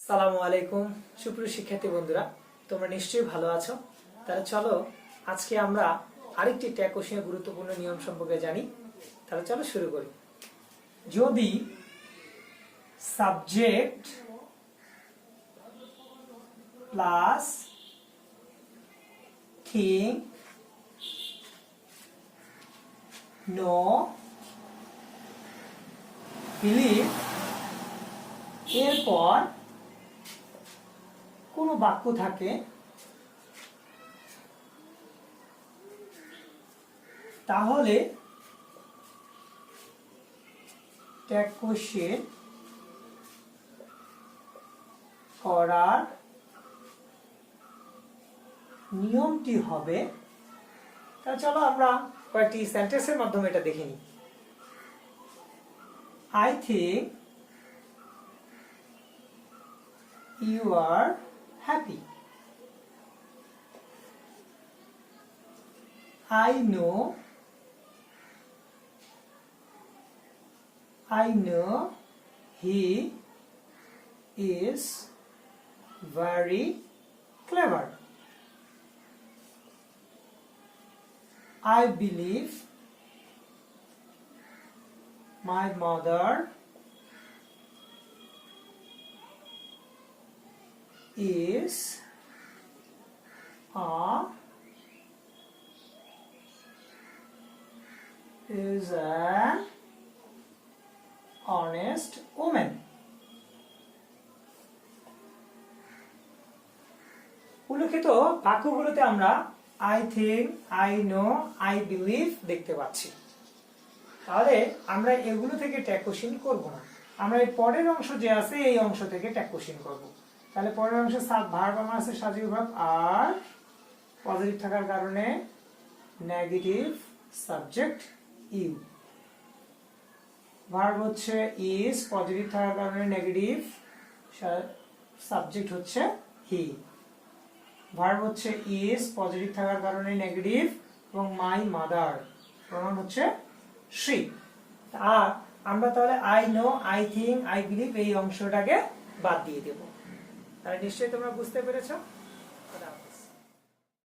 সালামু আলাইকুম সুপ্রিয় শিক্ষার্থী বন্ধুরা, তোমরা নিশ্চয়ই ভালো আছো। তাহলে চলো আজকে আমরা আরেকটি ট্যাগ কোশ্চেনের গুরুত্বপূর্ণ নিয়ম সম্পর্কে জানি। তাহলে চলো শুরু করি। যদি subject plus thing no believe এরপর কোনো বাক্য থাকে তাহলে ট্যাগ কোশ্চেন করার নিয়মটি হবে। তাহলে চলো আমরা কয়েকটি সেন্টেন্সের মাধ্যমে এটা দেখে নিই। I think you are happy. I know he is very clever. I believe my mother is an honest woman. উল্লেখিত বাক্যগুলোতে আমরা I think, I know, I believe দেখতে পাচ্ছি। তাহলে আমরা এগুলো থেকে ট্যাগ কোশ্চেন করব না, আমরা এই পরের অংশ যে আছে এই অংশ থেকে ট্যাগ কোশ্চেন করব। তাহলে পরের অংশে ভার্ব আমার আছে সাজীব ভাব, আর পজিটিভ থাকার কারণে নেগেটিভ সাবজেক্ট ইউ। ভার্ব হচ্ছে ইজ, পজিটিভ থাকার কারণে নেগেটিভ সাবজেক্ট হচ্ছে হি। ভার্ব হচ্ছে ইজ, পজিটিভ থাকার কারণে নেগেটিভ, এবং মাই মাদার প্রনাউন হচ্ছে শি। আর আমরা তাহলে I know, I think, I believe এই অংশটাকে বাদ দিয়ে দেব। তাহলে নিশ্চয়ই তোমরা বুঝতে পেরেছো।